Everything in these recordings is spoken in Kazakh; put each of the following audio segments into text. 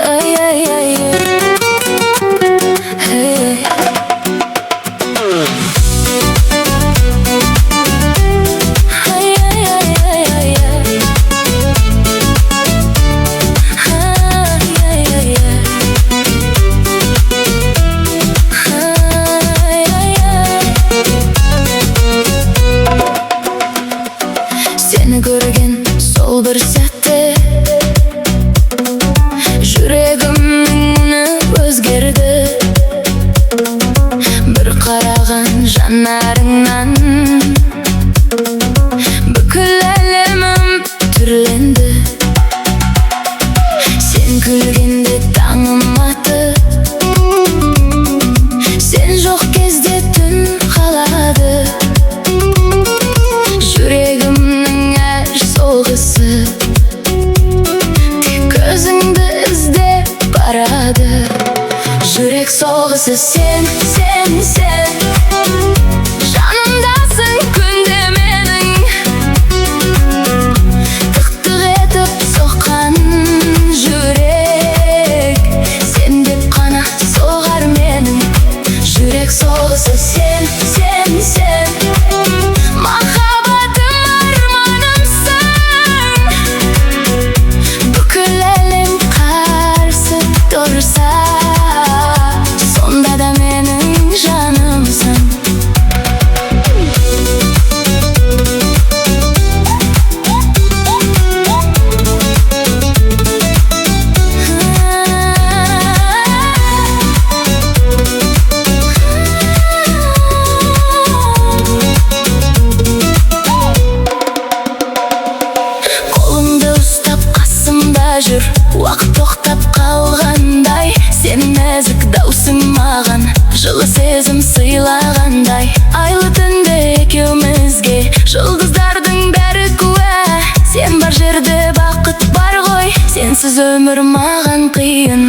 Ay, ay, ay, hey. Ay, ay, ay, ay, ay, ay. Ay, ay, ay, ay. Ay, ay, ay. Seni görgen sol bir sәтте жүрегімнің өзгерді. Bir қараған жанарыңнан бүкіл әлемім түрленді. Сен күлгенде таңым атты, сен жоқ кезде түн қалады. Жүрегімнің әр соғысы көзіңді іздеп барады. Жүрек соғысы сен, сен, сен жанымдасың күнде менің. Тық-тық етіп соққан жүрек сен деп қана соғар менің. Жүрек соғысы сен, сен, сен махаббатым арманымсың. Бүкіл әлем қарсы тұрса, сонда да менің жанымсың. Қолыңды ұстап қасымда жүр, уақыт тоқтап қалғандай. Сен нәзік даусың маған жылы сезім сыйлағандай. Айлы түнде екеумізге жұлдыздардың бәрі куә. Сен бар жерде бақыт бар ғой, сенсіз өмір маған қиын.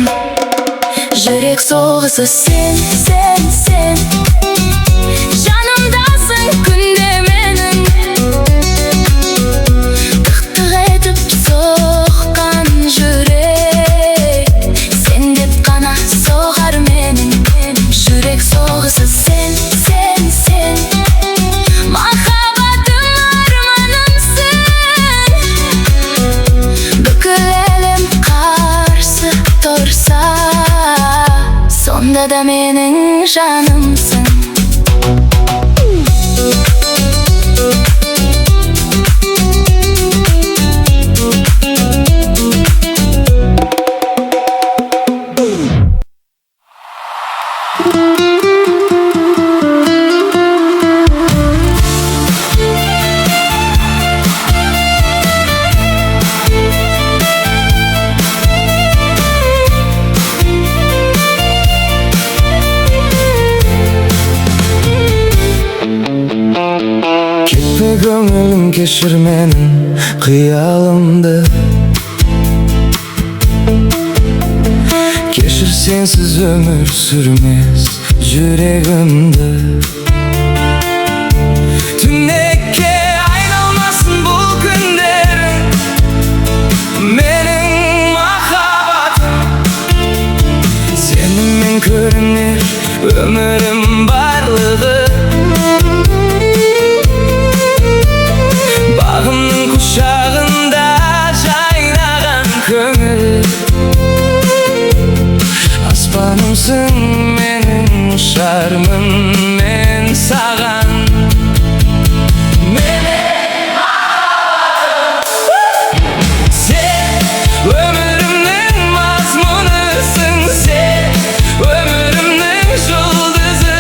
Жүрек соғысы сен, сен, сен жанымдасың күнде менің. Тық-тық етіп соққан жүрек сен деп қана соғар менің. Жүрек соғысы сен, сен, сен махаббатым арманымсың. Бүкіл әлем қарсы тұрса, сонда да менің жанымсың. Кетпе көңілім, кешір менің қиялымды. Кешір, сенсіз өмір сүрмес жүрегімді. Түнекке айналмасын бұл күндерің, менің махаббатым. Сенімен көрінер өмірім барлығы. Бағымның құшағында жайнаған көңіл. Аспанымсың менің, ұшармын мен саған. Менің махаббатым. Сен өмірімнің мазмұнысың, сен өмірімнің жұлдызы.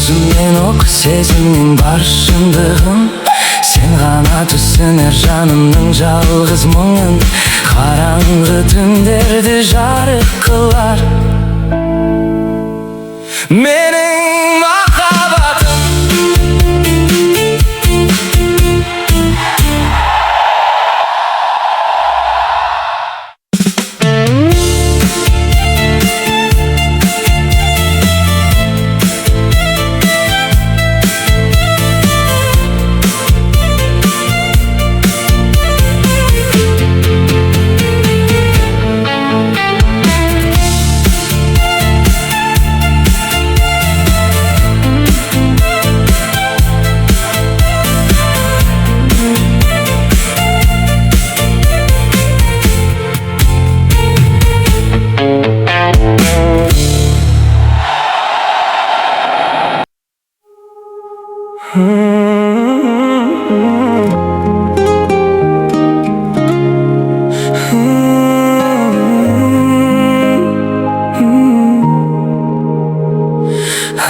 көзімнен оқ сезімнің бар шындығын. Сен ғана түсінер жанымның жалғыз мұңын. Қараңғы түндерді жарық қылар менің махаббатым.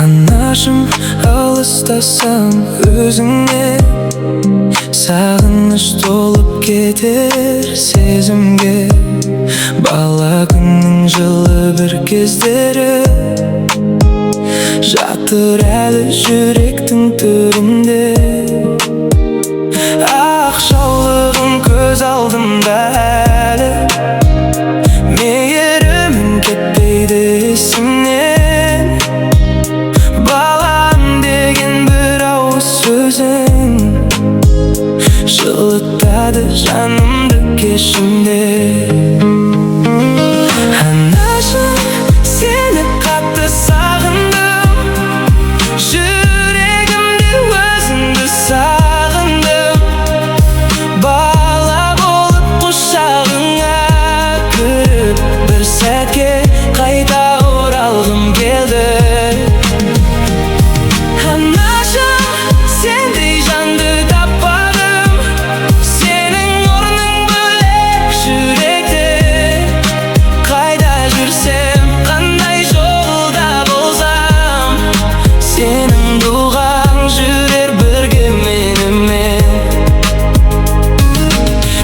Анашым, алыстасам өзіңе, сағыныш толып кетер сезімге. Бала күннің жылы бір кездері жатыр әлі жүректің төрінде. Ақ жаулығың көз алдымда әлі, мейірімің кетпейді есімнен. Балам деген бір ауыз сөзің жылытады жанымды кешімде. Анашым, сені қатты сағындым, жүрегімде өзіңді сағындым. Бала болып құшағыңа кіріп бір сәтке қайта оралғым келді. Анашым, сендей жанды таппадым, сенің орның бөлек жүректе. Қайда жүрсем, қандай жолда болсам, сенің дұғаң жүрер бірге менімен.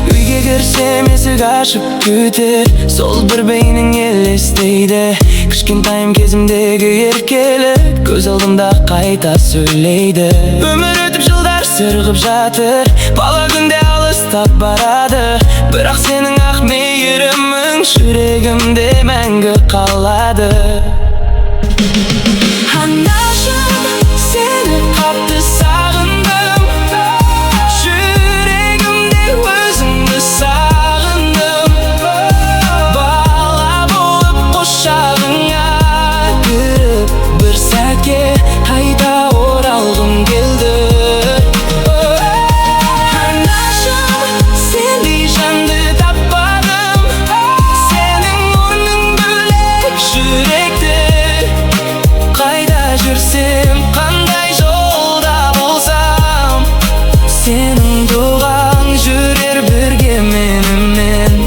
Үйге кірсем есік ашып күтер, сол бір бейнең елестейді. Кішкентайым кезімдегі еркелік көз алдымда қайта сөйлейді. Өмір өтіп жылдар сырғып жатыр, бала күнде алыстап барады. Бірақ сенің ақ мейірімің жүрегімде мәңгі қалады. Анашым, сені қатты сағындым, жүрегімде өзіңді сағындым. Бала болып құшағыңа кіріп бір сәтке қайта оралғым келді. Анашым, сендей жанды таппадым, сенің орның бөлек жүректе. Қайда жүрсем, қандай жолда болсам, сенің дұғаң жүрер бірге менімен.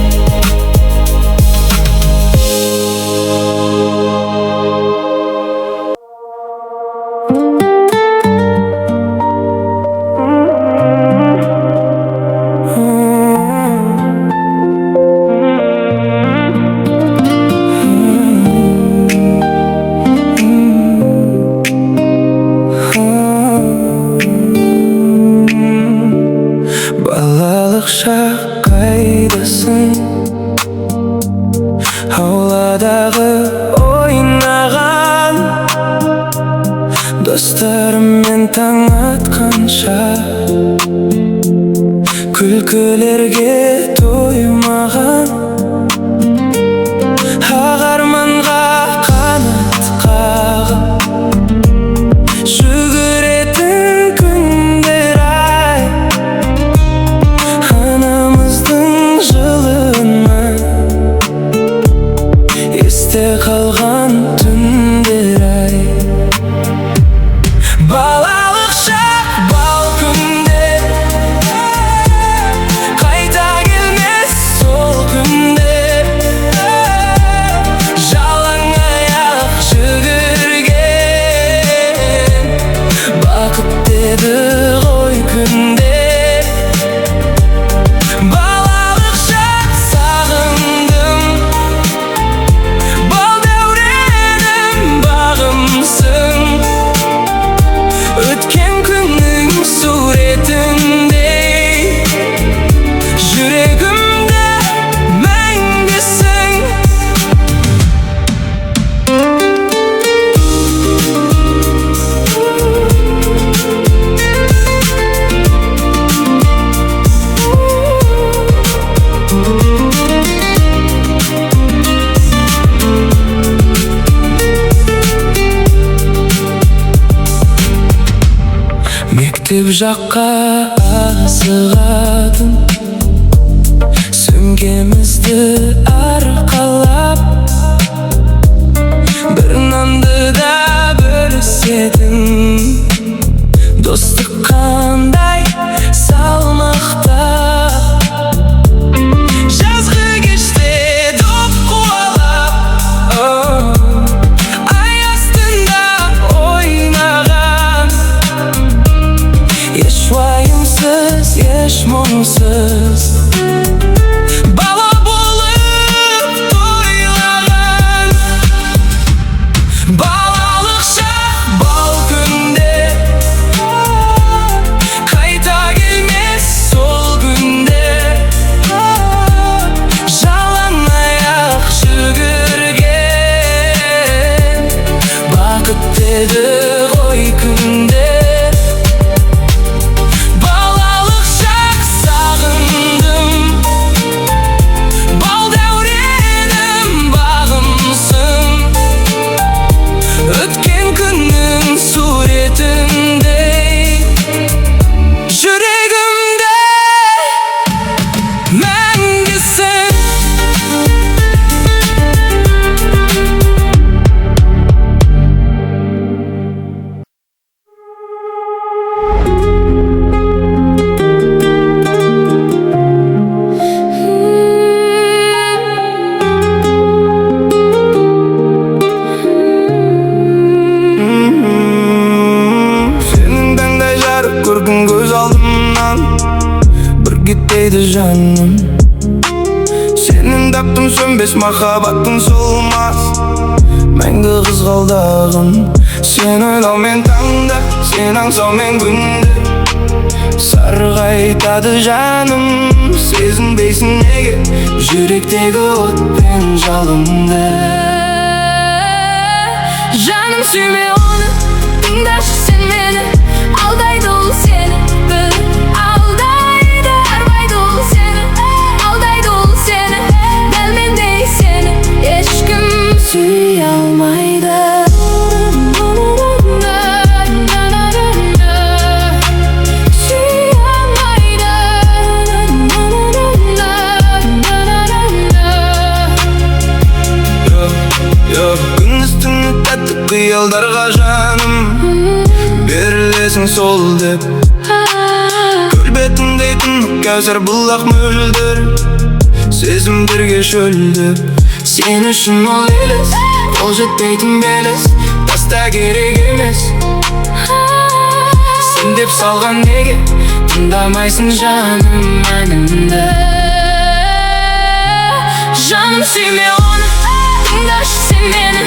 Балалық шақ қайдасың, ауладағы ойнаған достарыммен таң атқанша, күлкілерге тоймаған ақ арманға қанат қағып жүгіретін күндер ай. Анамыздың жылына есте қалған түндер ай. Балалық шақ, бал күндер қайта келмес сол күн. мектеп жаққа асығатын, сөмкемізді арқалап, бір нанды да бөлісетін. Достық қандай салмақта, жазғы кеште доп қуалап, ай астында ойнаған. Еш уайымсыз, еш мұңсыз, бала болып тойлаған. Балалық шақ, бал күнде, қайта келмес сол күнде. Жалаң аяқ жүгірген, бақыт еді ғой күнде. Балалық шақ сағындым, бал дәуренім бағымсың. Өткен күннің суретіндей, жүрегімде мәңгісің. Сенің таңдай жарық көргін көз алдымнан, бір кетпейді жаным. Сенің таптым сөнбес махаббаттың солмас, мәңгі қызғалдағым. Сен ойлаумен таңда, сен аңсаумен күнді, сарғайтады жаным. Сезінбейсің неге жүректегі от пен жалынды? Жаным сүйме оны, тыңдашы сен мені. Алдайды ол сені, бір алдайды. Арбайды ол сені, алдайды ол сені. Дәл мендей сені ешкім сүйе алмайды. Сүйе алмайды. Күндіз түні тәтті қиялдарға жаным, берілесің сол деп. Көл бетіндей тұнық кәусар бұлақ мөлдір, сезімдерге шөлдіп. Сен үшін ол елес, ол жетпейтін белес, таста керек емес. Сен деп салған неге тыңдамайсың жаным әнімді? Жаным сүйме оны, тыңдашы сен мені.